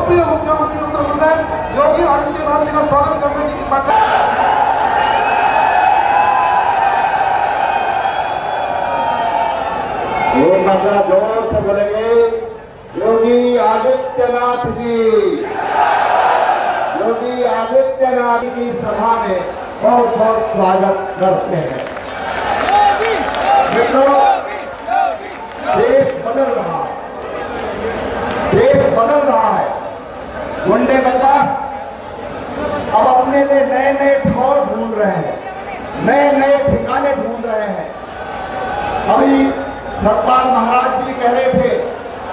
लोकप्रिय मुख्यमंत्री उत्तर प्रदेश योगी आदित्यनाथ जी का स्वागत करने की बात। जोर से बोलेंगे, योगी आदित्यनाथ जी। योगी आदित्यनाथ की सभा में बहुत बहुत स्वागत करते हैं। मित्रों, देश बदल रहा है, देश बदल रहा है। गुंडे बदमाश अब अपने लिए नए नए ठौर ढूंढ रहे हैं, नए नए ठिकाने ढूंढ रहे हैं। अभी सतपाल महाराज जी कह रहे थे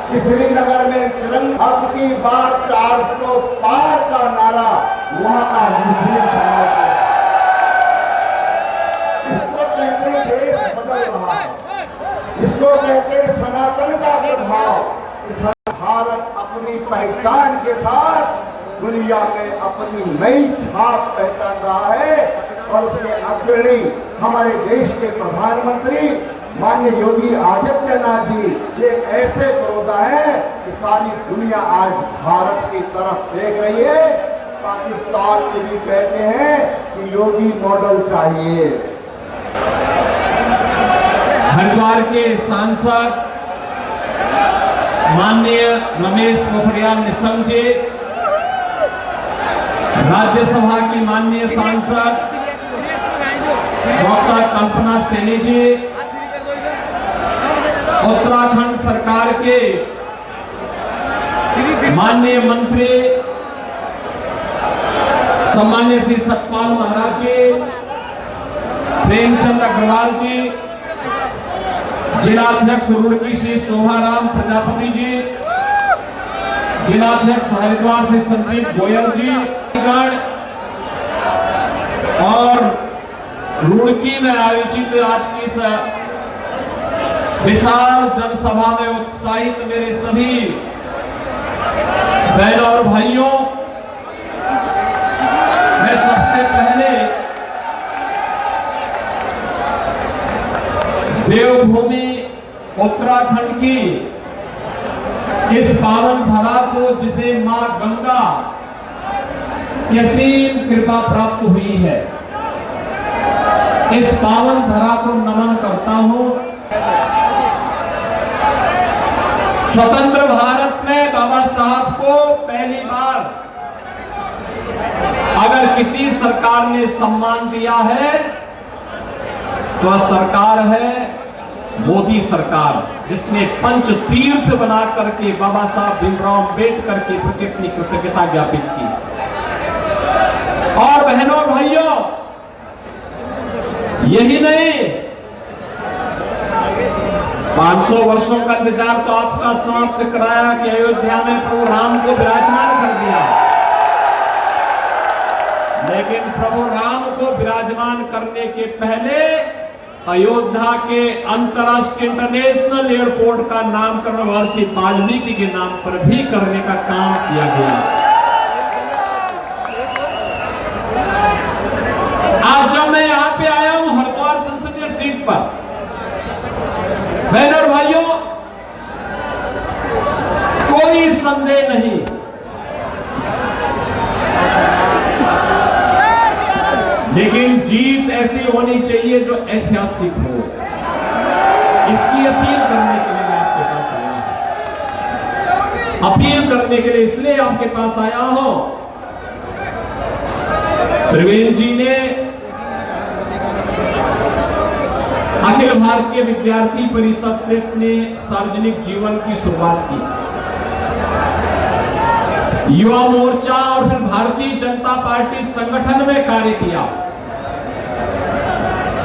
कि श्रीनगर में तिरंगा अब की बार 400 पार का नारा वहां का मुस्लिम समाज है। इसको कहते देश बदल रहा है, इसको कहते सनातन का प्रभाव। भारत अपनी पहचान के साथ दुनिया में अपनी नई छाप पहचान रहा है और उसके अग्रणी हमारे देश के प्रधानमंत्री माननीय योगी आदित्यनाथ जी एक ऐसे पुरोधा है कि सारी दुनिया आज भारत की तरफ देख रही है। पाकिस्तान में भी कहते हैं कि योगी मॉडल चाहिए। हरिद्वार के सांसद माननीय रमेश पोखरियाल निशंक जी, राज्यसभा की माननीय सांसद डॉक्टर कल्पना सैनी जी, उत्तराखंड सरकार के माननीय मंत्री सम्मान्य श्री सतपाल महाराज जी, प्रेमचंद अग्रवाल जी, जिलाध्यक्ष रुड़की श्री शोभाराम प्रजापति जी, जिलाध्यक्ष हरिद्वार श्री संदीप गोयल जी, और रुड़की में आयोजित आज की विशाल जनसभा में उत्साहित मेरे सभी बहनों और भाइयों, मैं सबसे पहले देवभूमि उत्तराखंड की इस पावन धरा को, जिसे मां गंगा की असीम कृपा प्राप्त हुई है, इस पावन धरा को नमन करता हूं। स्वतंत्र भारत में बाबा साहब को पहली बार अगर किसी सरकार ने सम्मान दिया है तो वह सरकार है मोदी सरकार, जिसने पंच तीर्थ बना करके बाबा साहब भीमराव अम्बेडकर के प्रति अपनी कृतज्ञता ज्ञापित की। और बहनों और भाइयों, यही नहीं, 500 वर्षों का इंतजार तो आपका समाप्त कराया कि अयोध्या में प्रभु राम को विराजमान कर दिया, लेकिन प्रभु राम को विराजमान करने के पहले अयोध्या के अंतरराष्ट्रीय इंटरनेशनल एयरपोर्ट का नामकरण महर्षि वाल्मीकि के नाम पर भी करने का काम किया गया। आज जब मैं यहां पे आया हूं हरिद्वार संसदीय सीट पर, बहनों और भाइयों, कोई संदेह नहीं, लेकिन जीत ऐसी होनी चाहिए जो ऐतिहासिक हो। इसकी अपील करने के लिए मैं आपके पास आया हूं। अपील करने के लिए इसलिए आपके पास आया हूं, त्रिवेंद्र जी ने अखिल भारतीय विद्यार्थी परिषद से अपने सार्वजनिक जीवन की शुरुआत की। युवा मोर्चा और फिर भारतीय जनता पार्टी संगठन में कार्य किया।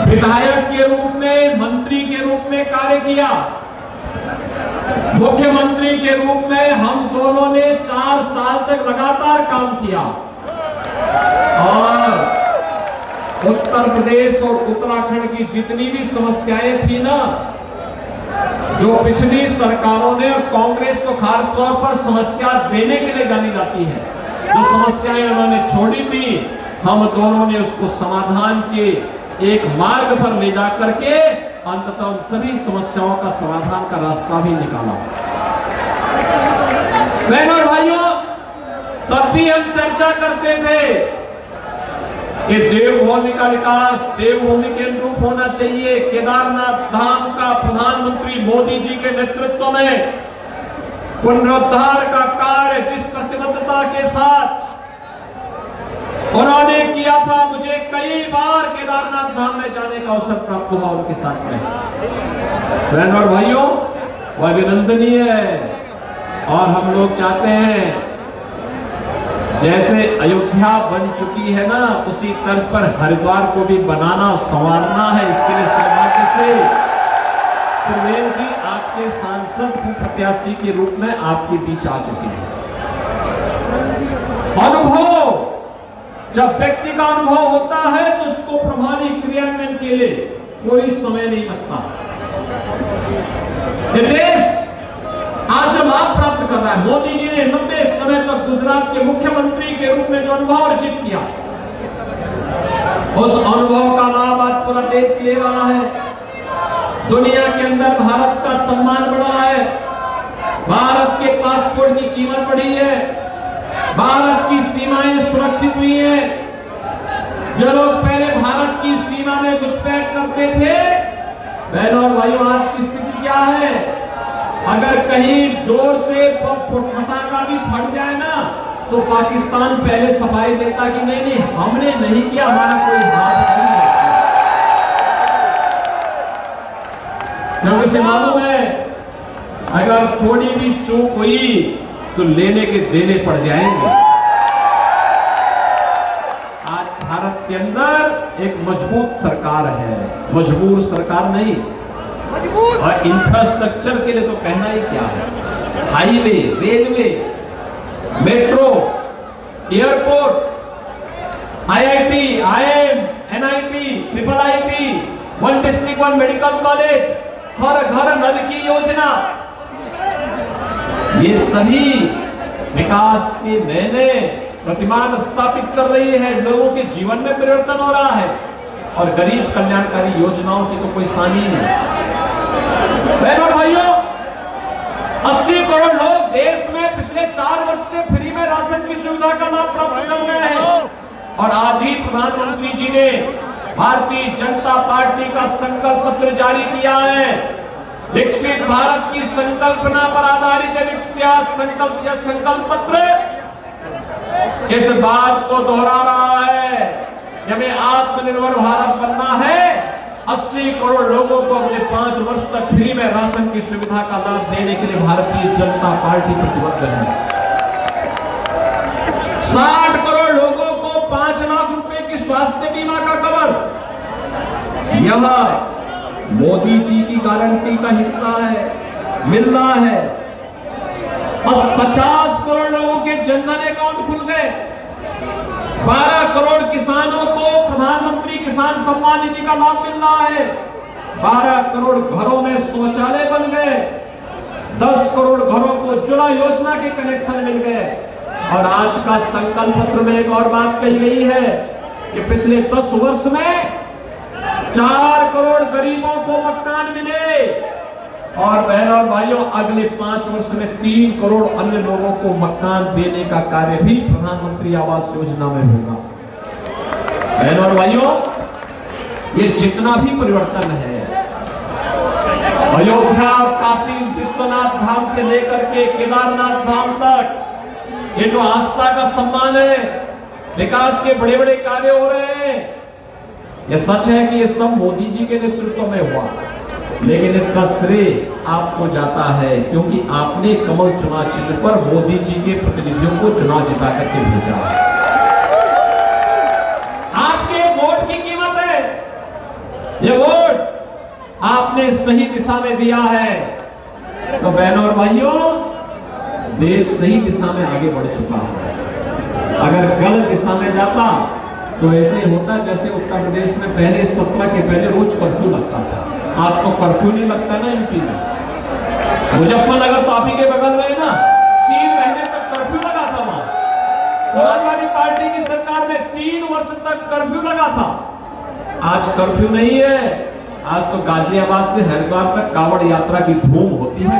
विधायक के रूप में, मंत्री के रूप में कार्य किया। मुख्यमंत्री के रूप में हम दोनों ने 4 साल तक लगातार काम किया और उत्तर प्रदेश और उत्तराखंड की जितनी भी समस्याएं थी ना, जो पिछली सरकारों ने, और कांग्रेस तो खास तौर पर समस्या देने के लिए जानी जाती है, जो समस्याएं उन्होंने छोड़ी थी, हम दोनों ने उसको समाधान के एक मार्ग पर ले जा करके अंततः उन सभी समस्याओं का समाधान का रास्ता भी निकाला। बहनों और भाइयों, तब भी हम चर्चा करते थे कि देवभूमि का विकास देवभूमि के अनुरूप होना चाहिए। केदारनाथ धाम का प्रधानमंत्री मोदी जी के नेतृत्व में पुनरुद्धार का कार्य जिस प्रतिबद्धता के साथ उन्होंने किया था, मुझे कई बार केदारनाथ धाम में जाने का अवसर प्राप्त हुआ उनके साथ में। बहनों और भाइयों, वो अभिनंदनीय है और हम लोग चाहते हैं जैसे अयोध्या बन चुकी है ना, उसी तर्ज पर हरिद्वार को भी बनाना संवारना है। इसके लिए सौभाग्य से त्रिवेद जी आपके सांसद प्रत्याशी के रूप में आपके बीच आ चुके हैं। अनुभव, जब व्यक्ति का अनुभव होता है तो उसको प्रभावी क्रियान्वयन के लिए कोई समय नहीं लगता। ये देश आज जब लाभ प्राप्त कर रहा है, मोदी जी ने 90 समय तक गुजरात के मुख्यमंत्री के रूप में जो अनुभव अर्जित किया, उस अनुभव का लाभ आज पूरा देश ले रहा है। दुनिया के अंदर भारत का सम्मान बढ़ा है, भारत के पासपोर्ट की कीमत बढ़ी है, भारत की सीमाएं सुरक्षित हुई हैं। जो लोग पहले भारत की सीमा में घुसपैठ करते थे, बहनों और भाइयों, आज की स्थिति क्या है? अगर कहीं जोर से पटाखा भी फट जाए ना, तो पाकिस्तान पहले सफाई देता कि नहीं नहीं हमने नहीं किया, हमारा कोई हाथ नहीं है। क्योंकि से मालूम है अगर थोड़ी भी चूक हुई तो लेने के देने पड़ जाएंगे। आज भारत के अंदर एक मजबूत सरकार है, मजबूर सरकार नहीं। और इंफ्रास्ट्रक्चर के लिए तो कहना ही क्या है, highway, railway, metro, airport, IIT, IIM, NIT, triple IT, one district one medical college, हर घर नल की योजना, ये सभी विकास के नए प्रतिमान स्थापित कर रही है। लोगों के जीवन में परिवर्तन हो रहा है और गरीब कल्याणकारी योजनाओं की तो कोई सानी नहीं। बहनों और भाइयों, 80 करोड़ लोग देश में पिछले 4 वर्ष से फ्री में राशन की सुविधा का लाभ प्राप्त कर रहे हैं। और आज ही प्रधानमंत्री जी ने भारतीय जनता पार्टी का संकल्प पत्र जारी किया है। विकसित भारत की संकल्पना पर आधारित संकल्प पत्र इस बात को दोहरा रहा है कि हमें आत्मनिर्भर भारत बनना है। 80 करोड़ लोगों को अगले 5 वर्ष तक फ्री में राशन की सुविधा का लाभ देने के लिए भारतीय जनता पार्टी प्रतिबद्ध है। 60 करोड़ लोगों को 5 लाख रुपए की स्वास्थ्य बीमा का कवर, यह मोदी जी की गारंटी का हिस्सा है, मिल रहा है। 50 करोड़ लोगों के जनधन अकाउंट खुल गए। 12 करोड़ किसानों को प्रधानमंत्री किसान सम्मान निधि का लाभ मिल रहा है। 12 करोड़ घरों में शौचालय बन गए। 10 करोड़ घरों को उज्ज्वला योजना के कनेक्शन मिल गए। और आज का संकल्प पत्र में एक और बात कही गई है कि पिछले 10 वर्ष में 4 करोड़ गरीबों को मकान मिले। और बहनों और भाइयों, अगले 5 वर्ष में 3 करोड़ अन्य लोगों को मकान देने का कार्य भी प्रधानमंत्री आवास योजना में होगा। बहनों और भाइयों, ये जितना भी परिवर्तन है, अयोध्या और काशी विश्वनाथ धाम से लेकर के केदारनाथ धाम तक, ये जो आस्था का सम्मान है, विकास के बड़े बड़े कार्य हो रहे हैं। यह सच है कि ये सब मोदी जी के नेतृत्व में हुआ, लेकिन इसका श्रेय आपको जाता है क्योंकि आपने कमल चुनाव चिन्ह पर मोदी जी के प्रतिनिधियों को चुनाव जिता करके भेजा। आपके वोट की कीमत है, ये वोट आपने सही दिशा में दिया है। तो बहनों और भाइयों, देश सही दिशा में आगे बढ़ चुका है। अगर गलत दिशा में जाता तो ऐसे होता जैसे उत्तर प्रदेश में पहले 17 के पहले रोज कर्फ्यू लगता था। आज तो कर्फ्यू नहीं लगता ना यूपी में। मुजफ्फरनगर तो आप ही के बगल में है ना, 3 महीने तक कर्फ्यू लगा था वहां। समाजवादी पार्टी की सरकार में 3 वर्ष तक कर्फ्यू लगा था। आज कर्फ्यू नहीं है। आज तो गाजियाबाद से हरिद्वार तक कांवड़ यात्रा की धूम होती है।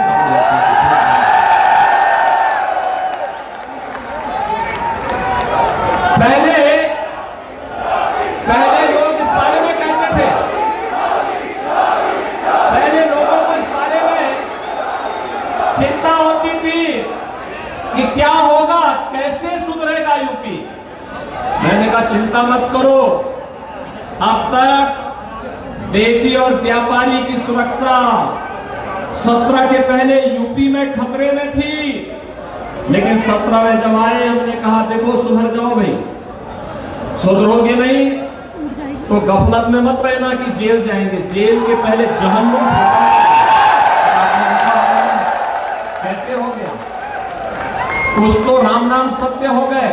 कि क्या होगा, कैसे सुधरेगा यूपी। मैंने कहा चिंता मत करो, अब तक बेटी और व्यापारी की सुरक्षा 17 के पहले यूपी में खतरे में थी, लेकिन 17 में जब आए हमने कहा देखो सुधर जाओ भाई, सुधरोगे नहीं तो गफलत में मत रहना कि जेल जाएंगे, जेल के पहले जहन्नुम। कैसे हो गया, कुछ तो राम नाम सत्य हो गए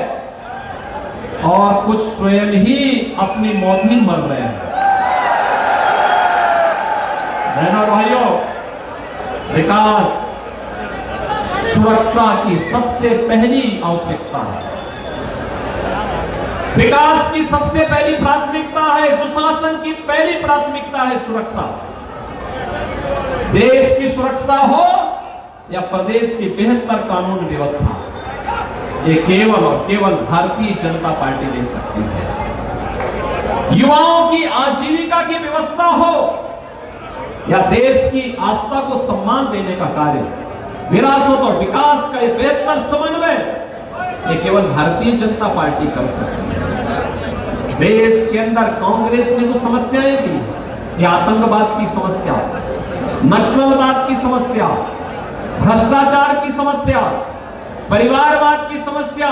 और कुछ स्वयं ही अपनी मौत ही मर रहे हैं। बहनों और भाइयों, विकास सुरक्षा की सबसे पहली आवश्यकता है, विकास की सबसे पहली प्राथमिकता है, सुशासन की पहली प्राथमिकता है सुरक्षा। देश की सुरक्षा हो या प्रदेश की बेहतर कानून व्यवस्था, ये केवल और केवल भारतीय जनता पार्टी दे सकती है। युवाओं की आजीविका की व्यवस्था हो या देश की आस्था को सम्मान देने का कार्य, विरासत और विकास का एक बेहतर समन्वय, ये केवल भारतीय जनता पार्टी कर सकती है। देश के अंदर कांग्रेस ने जो समस्याएं दी, ये आतंकवाद की समस्या, नक्सलवाद की समस्या, भ्रष्टाचार की समस्या, परिवारवाद की समस्या,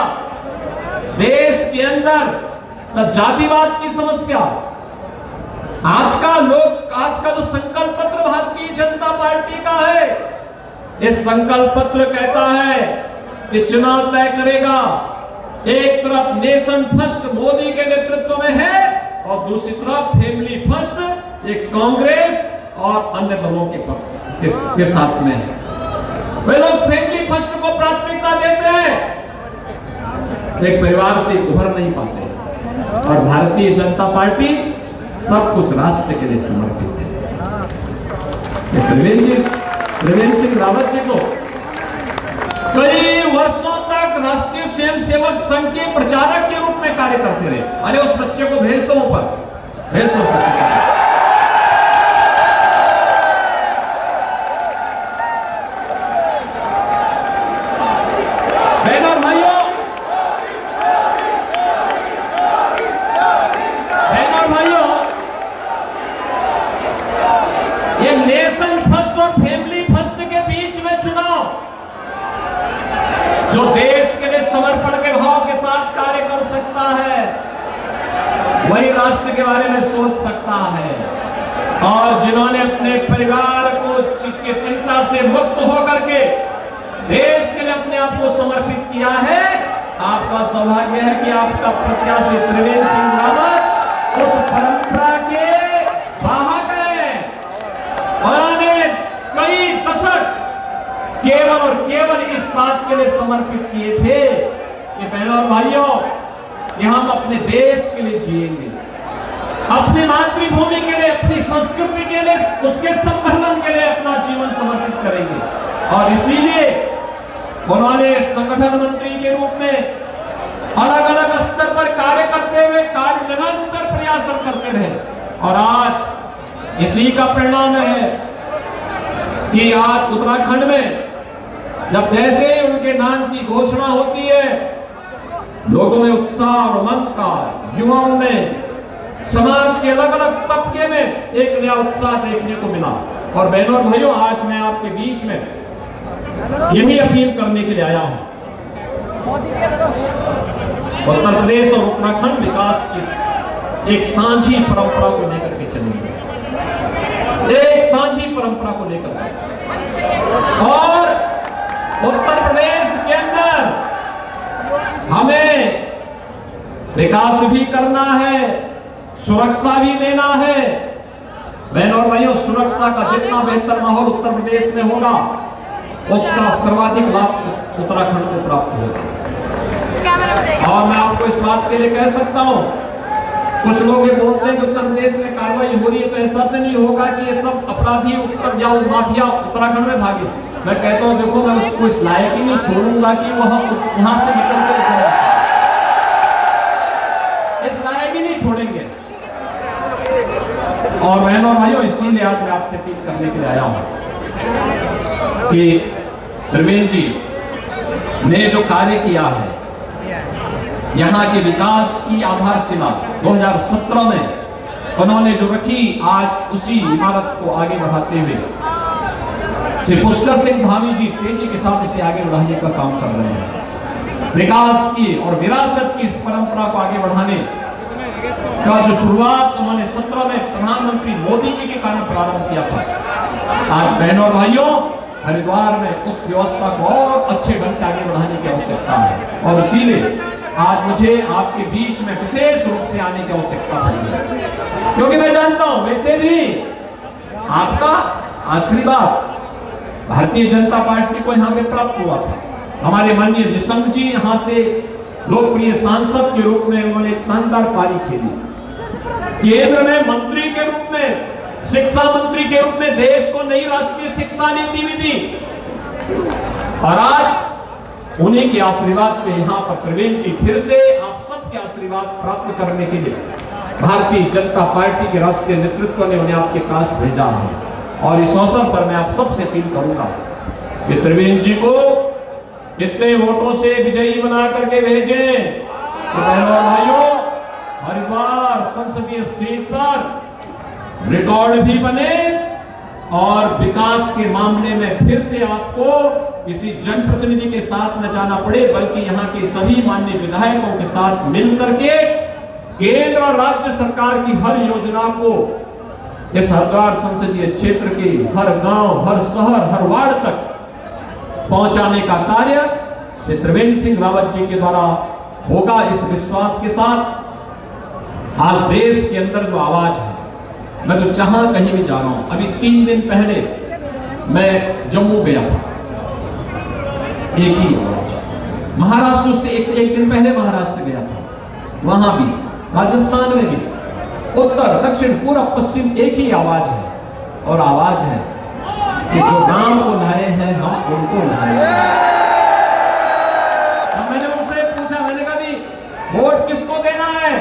देश के अंदर जातिवाद की समस्या, आज का जो संकल्प पत्र भारतीय जनता पार्टी का है, ये संकल्प पत्र कहता है कि चुनाव तय करेगा, एक तरफ नेशन फर्स्ट मोदी के नेतृत्व में है और दूसरी तरफ फैमिली फर्स्ट एक कांग्रेस और अन्य दलों के पक्ष के साथ में है। वे लोग फैमिली फर्स्ट को प्राथमिकता देते हैं, एक परिवार से उभर नहीं पाते, और भारतीय जनता पार्टी सब कुछ राष्ट्र के लिए समर्पित है। त्रिवेंद्र सिंह रावत जी को कई वर्षों तक राष्ट्रीय स्वयंसेवक संघ के प्रचारक के रूप में कार्य करते रहे। अरे उस बच्चे को भेज दो ऊपर, भेज दो उस बच्चे को। बहनों और भाइयों, ये नेशन फर्स्ट और फैमिली फर्स्ट के बीच में चुनाव, जो देश के लिए समर्पण के भाव के साथ कार्य कर सकता है, वही राष्ट्र के बारे में सोच सकता है। और जिन्होंने अपने परिवार को चिंता से मुक्त होकर के देश के लिए अपने आप को समर्पित किया है, आपका सौभाग्य है कि आपका प्रत्याशी त्रिवेंद्र सिंह रावत उस परंपरा के वाहक हैं। उन्होंने कई दशक केवल और केवल इस बात के लिए समर्पित किए थे कि बहनों और भाइयों, कि हम अपने देश के लिए जिएंगे, अपनी मातृभूमि के लिए, अपनी संस्कृति के लिए, उसके संवर्धन के लिए अपना जीवन समर्पित करेंगे। और इसीलिए उन्होंने संगठन मंत्री के रूप में अलग अलग स्तर पर कार्य करते हुए निरंतर प्रयास करते रहे। और आज इसी का परिणाम है कि आज उत्तराखंड में जब जैसे उनके नाम की घोषणा होती है, लोगों में उत्साह और उमंग का, युवाओं में, समाज के अलग अलग तबके में एक नया उत्साह देखने को मिला। और बहनों और भाइयों, आज मैं आपके बीच में यही अपील करने के लिए आया हूं, उत्तर प्रदेश और उत्तराखंड विकास की एक साझी परंपरा को लेकर के चलेंगे, एक साझी परंपरा को लेकर के। और उत्तर प्रदेश के अंदर हमें विकास भी करना है, सुरक्षा भी देना है। बहनों और भाइयों, सुरक्षा का जितना बेहतर माहौल उत्तर प्रदेश में होगा, उसका सर्वाधिक लाभ उत्तराखंड को प्राप्त होगा। और मैं आपको इस बात के लिए कह सकता हूं, कुछ लोग ये बोलते हैं कि उत्तर प्रदेश में कार्रवाई हो रही है, तो ऐसा तो नहीं होगा कि ये सब अपराधी उत्तर जाओ, माफिया उत्तराखंड में भागे। मैं कहता हूं, देखो, मैं उसको इस लायक ही नहीं छोड़ूंगा कि वहां से निकल कर इस लायक ही नहीं छोड़ेंगे। और बहनों और भाइयों, इसीलिए आज मैं आपसे अपील करने के लिए आया हूं कि त्रिवेंद्र जी ने जो कार्य किया है, यहाँ के विकास की आधारशिला 2017 में उन्होंने जो रखी, आज उसी इमारत को आगे बढ़ाते हुए श्री पुष्कर सिंह धामी जी तेजी के साथ इसे आगे बढ़ाने का काम कर रहे हैं। विकास की और विरासत की इस परंपरा को आगे बढ़ाने का जो शुरुआत उन्होंने 17 में प्रधानमंत्री मोदी जी के कारण प्रारंभ किया था, आज बहनों और भाइयों हरिद्वार में उस व्यवस्था को और अच्छे ढंग से आगे बढ़ाने की आवश्यकता है। और इसीलिए आज मुझे आपके बीच में विशेष रूप से आने की आवश्यकता पड़ी है, क्योंकि मैं जानता हूं वैसे भी आपका आशीर्वाद भारतीय जनता पार्टी को यहां पे प्राप्त हुआ था। हमारे माननीय निशंक जी यहां से लोकप्रिय सांसद के रूप में उन्होंने एक शानदार पारी खेली। केंद्र में मंत्री के रूप में, शिक्षा मंत्री के रूप में देश को नई राष्ट्रीय शिक्षा नीति भी दी। और आज उन्हीं के आशीर्वाद से यहाँ पर त्रिवेंद्र जी फिर से आप सबके आशीर्वाद प्राप्त करने के लिए भारतीय जनता पार्टी के राष्ट्रीय नेतृत्व ने उन्हें आपके पास भेजा है। और इस अवसर पर मैं आप सबसे अपील करूंगा कि त्रिवेंद्र जी को कितने वोटों से विजयी बना करके भेजें। तो बहनों और भाइयों, हरिद्वार संसदीय सीट पर रिकॉर्ड भी बने और विकास के मामले में फिर से आपको किसी जनप्रतिनिधि के साथ न जाना पड़े, बल्कि यहाँ के सभी माननीय विधायकों के साथ मिलकर के केंद्र और राज्य सरकार की हर योजना को इस हरिद्वार संसदीय क्षेत्र के हर गांव, हर शहर, हर वार्ड तक पहुंचाने का कार्य श्री त्रिवेंद्र सिंह रावत जी के द्वारा होगा। इस विश्वास के साथ आज देश के अंदर जो आवाज है, मैं तो जहां कहीं भी जा रहा हूं, अभी 3 दिन पहले मैं जम्मू गया था, एक ही आवाज, महाराष्ट्र से एक दिन पहले महाराष्ट्र गया था, वहां भी, राजस्थान में भी, उत्तर दक्षिण पूरा पश्चिम एक ही आवाज है। और आवाज है कि जो राम को लाए हैं हम उनको लाए। मैंने उनसे पूछा, मैंने कहा भी वोट किसको देना है,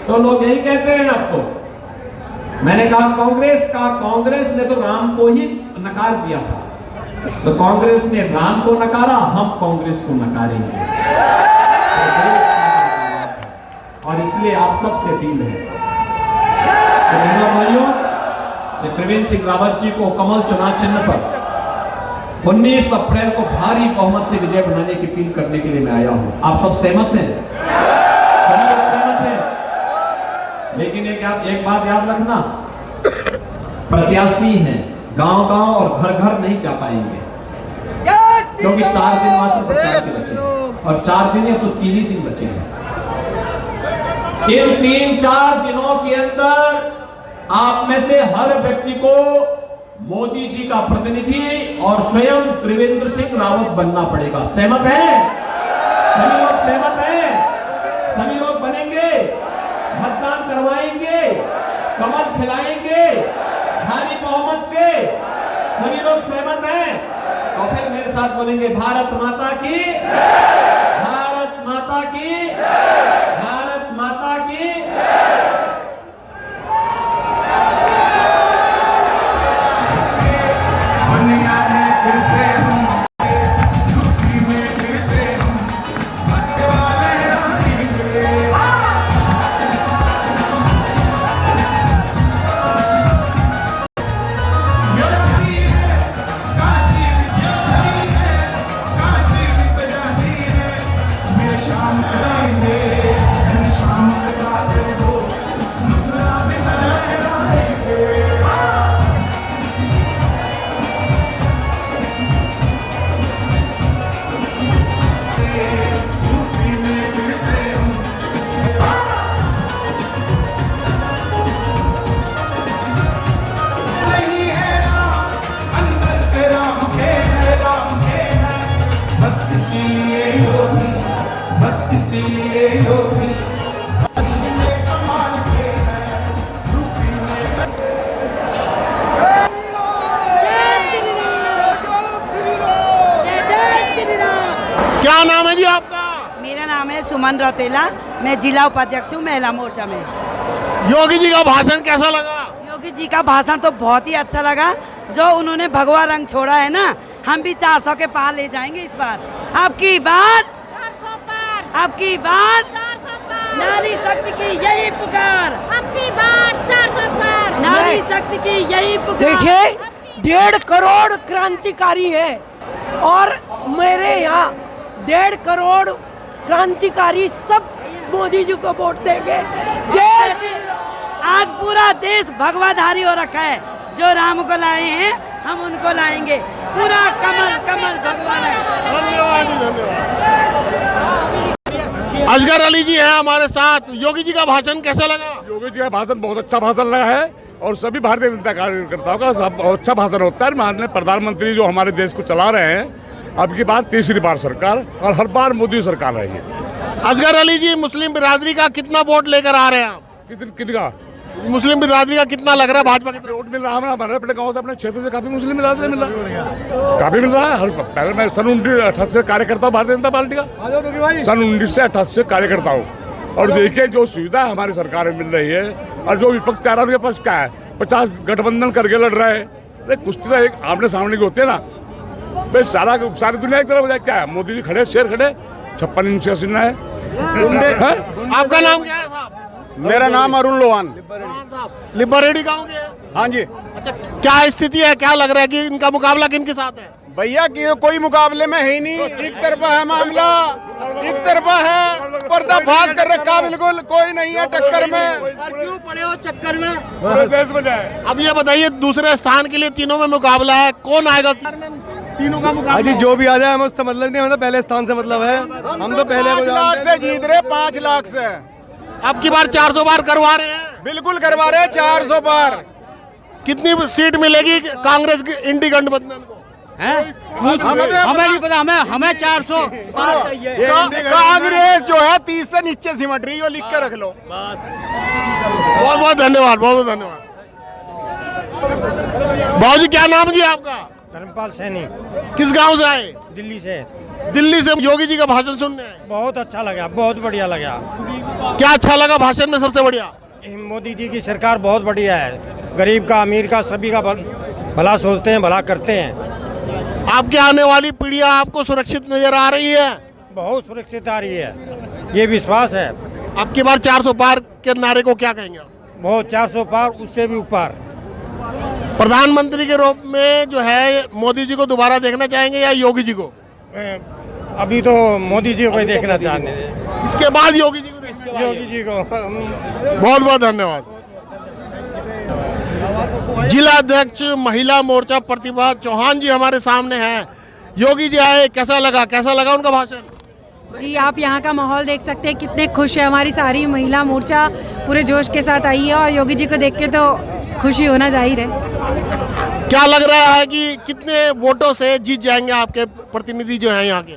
तो लोग यही कहते हैं आपको। मैंने कहा कांग्रेस का, कांग्रेस ने तो राम को ही नकार दिया था, तो कांग्रेस ने राम को नकारा, हम कांग्रेस को नकारेंगे। और इसलिए आप सबसे अपील है भाइयों, त्रिवेंद्र सिंह रावत जी को कमल चुनाव चिन्ह पर 19 अप्रैल को भारी बहुमत से विजय बनाने की अपील करने के लिए मैं आया हूं। आप सब सहमत हैं? सभी लोग सहमत हैं? लेकिन एक बात याद रखना, प्रत्याशी हैं, गांव-गांव और घर-घर नहीं जा पाएंगे, क्योंकि 4 दिन मात्र प्रचार के बचे हैं और 4 दिन या तो 3 ही दिन बचे हैं। इन 3-4 दिनों के अंदर आप में से हर व्यक्ति को मोदी जी का प्रतिनिधि और स्वयं त्रिवेंद्र सिंह रावत बनना पड़ेगा। सहमत हैं? सभी लोग सहमत हैं? सभी लोग बनेंगे, मतदान करवाएंगे, कमल खिलाएंगे भारी बहुमत से। सभी लोग सहमत हैं? और फिर मेरे साथ बोलेंगे भारत माता की, भारत माता की, भारत माता की। क्या नाम है जी आपका? मेरा नाम है सुमन रौतेला, मैं जिला उपाध्यक्ष हूँ महिला मोर्चा में। योगी जी का भाषण कैसा लगा? योगी जी का भाषण तो बहुत ही अच्छा लगा। जो उन्होंने भगवा रंग छोड़ा है ना, हम भी 400 के पार ले जाएंगे इस बार। आपकी बात 400 पार, आपकी बात 400 पार, नारी शक्ति की यही पुकार, आपकी बात 400 पार। नारी शक्ति की यही पुकार। देखिए 1.5 करोड़ क्रांतिकारी है और मेरे यहाँ 1.5 करोड़ क्रांतिकारी सब मोदी जी को वोट देंगे। जय श्री राम। आज पूरा देश भगवाधारी हो रखा है। जो राम को लाए हैं हम उनको लाएंगे। पूरा कमल कमल भगवान है। धन्यवाद जी, धन्यवाद। असगर अली जी हैं हमारे साथ। योगी जी का भाषण कैसा लगा? योगी जी का भाषण बहुत अच्छा भाषण लगा है और सभी भारतीय जनता कार्यकर्ताओं का सब बहुत अच्छा भाषण होता है। माननीय प्रधानमंत्री जो हमारे देश को चला रहे हैं, अब की बात तीसरी बार सरकार और हर बार मोदी सरकार रही है। असगर अली जी, मुस्लिम बिरादरी का कितना वोट लेकर आ रहे हैं आप? कितना मुस्लिम बिरादरी का कितना लग रहा है भाजपा कितना वोट मिल रहा है? हमारे अपने गाँव से अपने क्षेत्र से काफी मुस्लिम बिरादरी मिल रहा है, काफी मिल रहा है। हर पहले मैं सन 1988 से कार्यकर्ता हूँ भारतीय जनता पार्टी का, सन 1988 से कार्यकर्ता हूँ। और देखिए जो सुविधा हमारी सरकार में मिल रही है और जो विपक्ष कह रहा है उनके पास क्या है, 50 गठबंधन करके लड़ रहे हैं। कुछ तो एक आमने सामने की होते है ना भाई, सारी दुनिया एक तरफ हो जाए। क्या है, मोदी जी खड़े, शेर खड़े, 56 इंच का सीना है। आपका नाम क्या है साहब? मेरा नाम अरुण लोहान। लिबरेडी गाँव के? हाँ जी। अच्छा, क्या स्थिति है, क्या लग रहा है कि इनका मुकाबला किनके साथ है? भैया कि कोई मुकाबले में है ही नहीं, एक तरफा है मामला, एक तरफा है, पर्दाफाश कर रखा, बिल्कुल कोई नहीं है टक्कर में। क्यों पड़े हो चक्कर में? पूरे देश में जाए। अब ये बताइए, दूसरे स्थान के लिए तीनों में मुकाबला है, कौन आएगा? तीनों का मुकाबला। जी जो भी आ जाए, हमें उससे मतलब नहीं, मतलब पहले स्थान से मतलब है। हम तो पहले 5 लाख से जीत रहे, 5 लाख से। अब की बार 400 बार करवा रहे हैं? बिल्कुल करवा रहे हैं 400 बार। कितनी सीट मिलेगी कांग्रेस की इंडी गठबंधन को? हमें नहीं पता, हमें 400। कांग्रेस जो है 30 से नीचे सिमट रही है, लिख के रख लो। बहुत बहुत धन्यवाद, बहुत बहुत धन्यवाद। भाजी क्या नाम जी आपका? धर्मपाल सैनी। किस गांव से आए? दिल्ली से। दिल्ली से योगी जी का भाषण सुनने आए? बहुत अच्छा लगा, बहुत बढ़िया लगा। क्या अच्छा लगा भाषण में सबसे बढ़िया? मोदी जी की सरकार बहुत बढ़िया है, गरीब का, अमीर का, सभी का भला सोचते हैं, भला करते हैं। आपके आने वाली पीढ़ियां आपको सुरक्षित नजर आ रही है? बहुत सुरक्षित आ रही है, ये विश्वास है। अब की बार 400 पार के नारे को क्या कहेंगे? बहुत 400 पार, उससे भी ऊपर। प्रधानमंत्री के रूप में जो है मोदी जी को दोबारा देखना चाहेंगे या योगी जी को? अभी तो मोदी जी को ही देखना चाहते हैं, इसके बाद योगी जी को? योगी जी को। बहुत बहुत धन्यवाद। जिला अध्यक्ष महिला मोर्चा प्रतिभा चौहान जी हमारे सामने हैं। योगी जी आए, कैसा लगा उनका भाषण? जी आप यहाँ का माहौल देख सकते हैं, कितने खुश है। हमारी सारी महिला मोर्चा पूरे जोश के साथ आई है और योगी जी को देख के तो खुशी होना जाहिर है। क्या लग रहा है कि कितने वोटों से जीत जाएंगे आपके प्रतिनिधि जो हैं यहाँ के?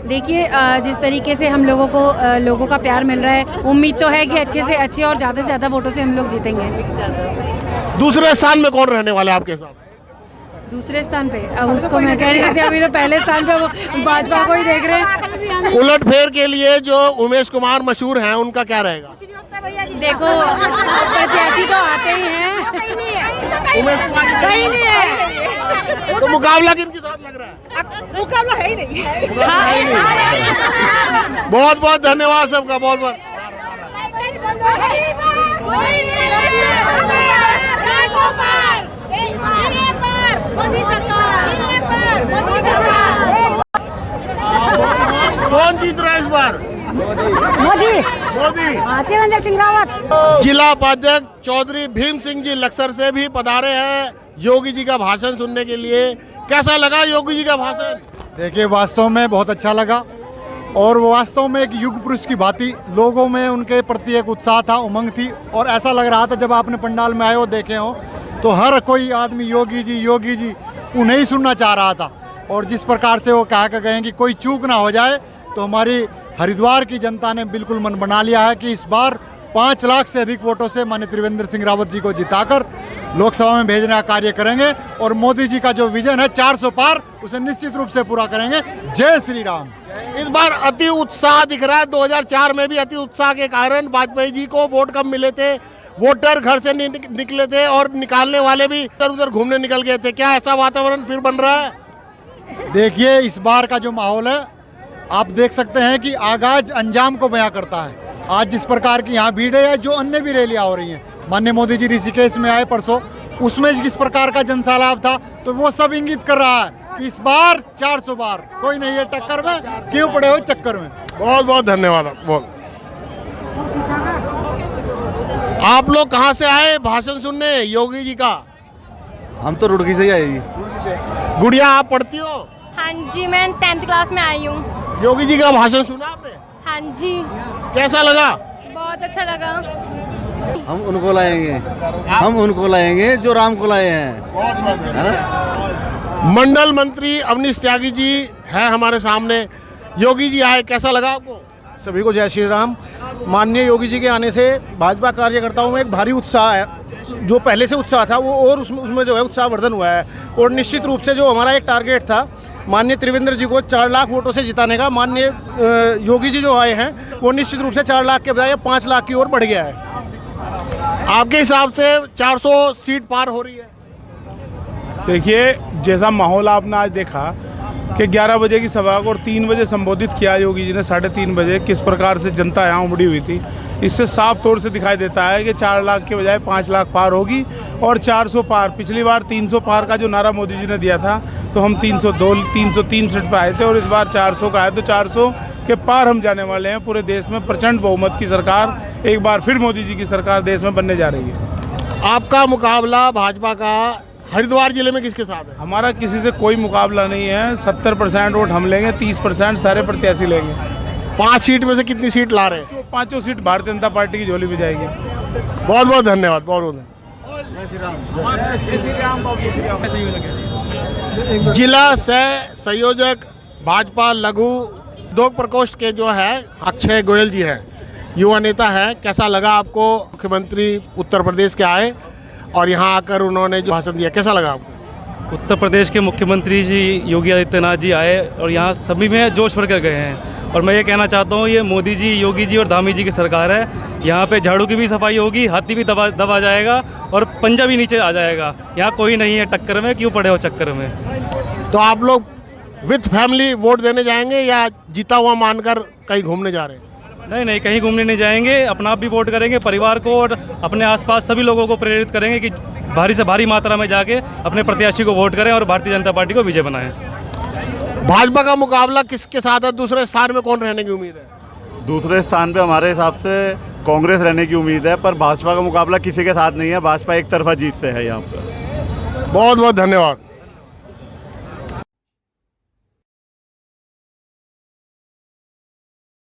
देखिए जिस तरीके से हम लोगों का प्यार मिल रहा है, उम्मीद तो है कि अच्छे से अच्छे और ज़्यादा से ज़्यादा वोटों से हम लोग जीतेंगे। दूसरे स्थान में कौन रहने वाला है आपके साथ? दूसरे स्थान पे अब उसको मैं कह नहीं सकती, अभी तो पहले स्थान पे वो भाजपा को ही देख रहे हैं। उलटफेर के लिए जो उमेश कुमार मशहूर हैं, उनका क्या रहेगा? देखो प्रत्याशी तो आते ही हैं, कहीं नहीं है। तो मुकाबला किनके साथ लग रहा है? मुकाबला है ही नहीं। बहुत बहुत धन्यवाद सबका, बहुत बहुत। कौन जीत रहा है इस बार? मोदी। त्रिवेंद्र सिंह रावत। जिला उपाध्यक्ष चौधरी भीम सिंह जी लक्सर से भी पधारे हैं योगी जी का भाषण सुनने के लिए। कैसा लगा योगी जी का भाषण? देखिए वास्तव में बहुत अच्छा लगा और वास्तव में एक युग पुरुष की भांति लोगों में उनके प्रति एक उत्साह था, उमंग थी और ऐसा लग रहा था जब आपने पंडाल में आए हो देखे हो तो हर कोई आदमी योगी जी उन्हें ही सुनना चाह रहा था। और जिस प्रकार से वो कहा गए हैं कि कोई चूक ना हो जाए, तो हमारी हरिद्वार की जनता ने बिल्कुल मन बना लिया है कि इस बार 5 लाख से अधिक वोटों से माननीय त्रिवेंद्र सिंह रावत जी को जिताकर लोकसभा में भेजने का कार्य करेंगे और मोदी जी का जो विजन है 400 पार, उसे निश्चित रूप से पूरा करेंगे। जय श्री राम। इस बार अति उत्साह दिख रहा है। 2004 में भी अति उत्साह के कारण वाजपेयी जी को वोट कम मिले थे, वोटर घर से निकले थे और निकालने वाले भी इधर उधर घूमने निकल गए थे। क्या ऐसा वातावरण फिर बन रहा है? देखिए इस बार का जो माहौल है आप देख सकते हैं कि आगाज अंजाम को बयां करता है। आज जिस प्रकार की यहाँ भीड़ है या जो अन्य भी रैलियां हो रही हैं, माननीय मोदी जी ऋषिकेश में आए परसों, उसमें किस प्रकार का जनसैलाब था, तो वो सब इंगित कर रहा है कि इस बार 400 बार कोई नहीं है टक्कर में, क्यों पड़े हो चक्कर में। बहुत बहुत धन्यवाद। बहुत आप लोग कहाँ से आए भाषण सुनने योगी जी का? हम तो रुड़की से ही आए जी। गुड़िया आप पढ़ती हो? हाँ जी, मैं 10th क्लास में आई हूँ। योगी जी का भाषण सुना आपने? हाँ जी। कैसा लगा? बहुत अच्छा लगा। हम उनको लाएंगे जो राम को लाए हैं, है ना। मंडल मंत्री अवनीश त्यागी जी है हमारे सामने। योगी जी आए, कैसा लगा आपको? सभी को जय श्री राम। माननीय योगी जी के आने से भाजपा कार्यकर्ताओं में एक भारी उत्साह है। जो पहले से उत्साह था वो और उसमें जो है उत्साहवर्धन हुआ है। और निश्चित रूप से जो हमारा एक टारगेट था माननीय त्रिवेंद्र जी को 4 लाख वोटों से जिताने का, माननीय योगी जी जो आए हैं वो निश्चित रूप से 4 लाख के बजाय 5 लाख की ओर बढ़ गया है। आपके हिसाब से 400 सीट पार हो रही है? देखिए जैसा माहौल आपने आज देखा कि 11 बजे की सभा को और 3 बजे संबोधित किया योगी जी ने, 3:30 बजे किस प्रकार से जनता यहाँ उमड़ी हुई थी, इससे साफ तौर से दिखाई देता है कि 4 लाख के बजाय 5 लाख पार होगी और 400 पार। पिछली बार 300 पार का जो नारा मोदी जी ने दिया था तो हम 303 सीट पर आए थे और इस बार 400 का है, तो 400 के पार हम जाने वाले हैं। पूरे देश में प्रचंड बहुमत की सरकार, एक बार फिर मोदी जी की सरकार देश में बनने जा रही है। आपका मुकाबला भाजपा का हरिद्वार जिले में किसके साथ है? हमारा किसी से कोई मुकाबला नहीं है। 70% वोट हम लेंगे, 30% सारे प्रत्याशी लेंगे। 5 सीट में से कितनी सीट ला रहे हैं? 5 सीट भारतीय जनता पार्टी की झोली में जाएगी। बहुत बहुत धन्यवाद। बहुत बहुत जिला सह संयोजक भाजपा लघु उद्योग प्रकोष्ठ के जो है अक्षय गोयल जी हैं, युवा नेता हैं। कैसा लगा आपको? मुख्यमंत्री उत्तर प्रदेश के आए और यहाँ आकर उन्होंने जो भाषण दिया, कैसा लगा आपको? उत्तर प्रदेश के मुख्यमंत्री जी योगी आदित्यनाथ जी आए और यहाँ सभी में जोश भर कर गए हैं। और मैं ये कहना चाहता हूँ, ये मोदी जी, योगी जी और धामी जी की सरकार है। यहाँ पे झाड़ू की भी सफाई होगी, हाथी भी दबा जाएगा और पंजा भी नीचे आ जाएगा। यहाँ कोई नहीं है टक्कर में, क्यों पड़े हो चक्कर में। तो आप लोग विथ फैमिली वोट देने जाएंगे या जीता हुआ मानकर कहीं घूमने जा रहे हैं? नहीं, कहीं घूमने नहीं जाएंगे। अपना आप भी वोट करेंगे, परिवार को और अपने आसपास सभी लोगों को प्रेरित करेंगे कि भारी से भारी मात्रा में जाके अपने प्रत्याशी को वोट करें और भारतीय जनता पार्टी को विजय बनाएं। भाजपा का मुकाबला किसके साथ है? दूसरे स्थान में कौन रहने की उम्मीद है? दूसरे स्थान पे हमारे हिसाब से कांग्रेस रहने की उम्मीद है, पर भाजपा का मुकाबला किसी के साथ नहीं है। भाजपा एक तरफा जीत से है यहाँ पर। बहुत बहुत धन्यवाद।